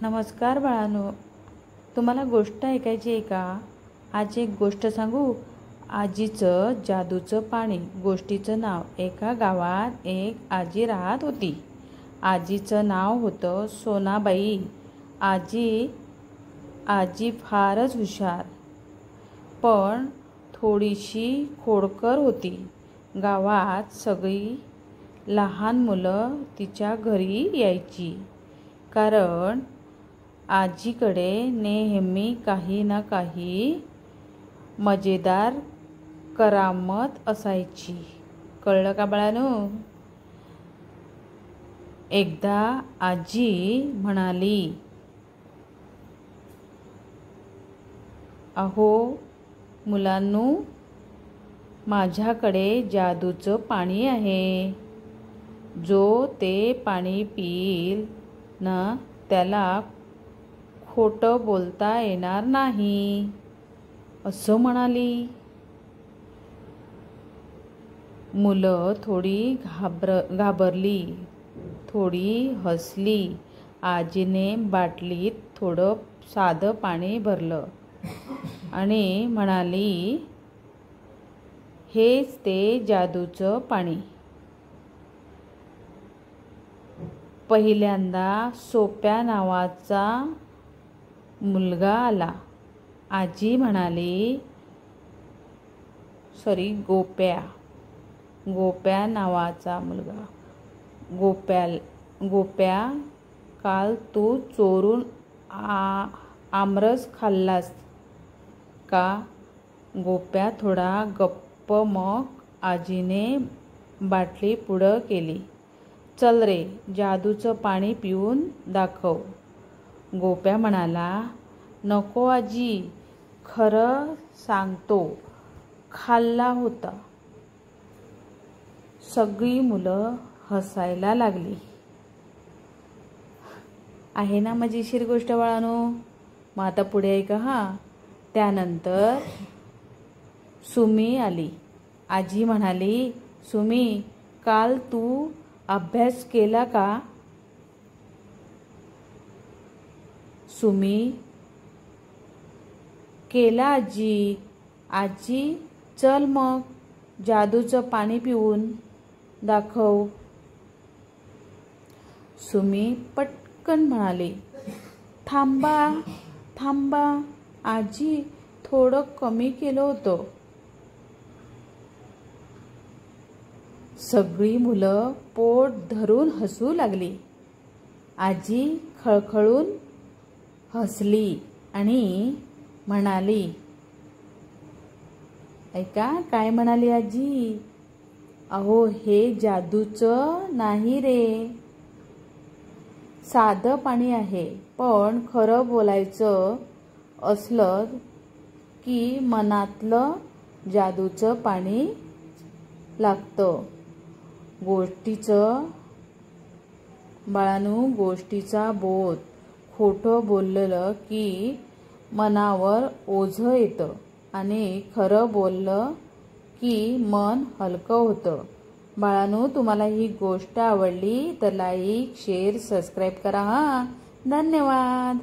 नमस्कार बाळांनो, तुम्हाला गोष्ट ऐकायची आहे का? आज एक गोष्ट सांगू. आजीचं जादूचं पाणी. गोष्टीचं नाव. एका गावात एक आजी राहत होती. आजीचं नाव होतं सोनाबाई. आजी फारच हुशार, पण थोडीशी खोडकर होती. गावात सगळी लहान मुलं तिच्या घरी यायची, कारण आजीकडे नेहमी काही ना काही मजेदार करामत असायची. कळलं का बाळांनो? एकदा आजी म्हणाली, अहो मुलांनो, माझ्याकडे जादूचं पाणी आहे. जो ते पाणी पिईल ना, त्याला खोटं बोलता येणार नाही, असं म्हणाली. मुलं थोडी घाबरली, थोडी हसली. आजीने बाटलीत थोडं साधं पाणी भरलं आणि म्हणाली, हेच ते जादूचं पाणी. पहिल्यांदा सोप्या नावाचा मुलगा आला. आजी म्हणाली, गोप्या नावाचा मुलगा. गोप्या, काल तू चोरून आमरस खाल्लास का? गोप्या थोडा गप्प. मग आजीने बाटली पुढं केली. चल रे, जादूचं पाणी पिऊन दाखव. गोप्या म्हणाला, नको आजी, खरं सांगतो, खाल्ला होता. सगळी मुलं हसायला लागली. आहे ना मजेशीर गोष्ट बाळांनो? मग आता पुढे ऐका हा. त्यानंतर सुमी आली. आजी म्हणाली, सुमी, काल तू अभ्यास केला का? सुमी, केला आजी. आजी, चल मग जादूचं पाणी पिऊन दाखव. सुमी पटकन म्हणाली, थांबा आजी, थोडं कमी केलं होतं. सगळी मुलं पोट धरून हसू लागली. आजी खळखळून हसली आणि म्हणाली, ऐका काय म्हणाली आजी? अहो, हे जादूचं नाही रे, साधं पाणी आहे. पण खरं बोलायचं असलं की मनातलं जादूचं पाणी लागतं. गोष्टीचा बोध. खोटं बोललं की मनावर ओझं येतं आणि खरं बोललं की मन हलकं होतं. बाळांनो, तुम्हाला ही गोष्ट आवडली तर लाईक, शेअर, सबस्क्राईब करा हा. धन्यवाद.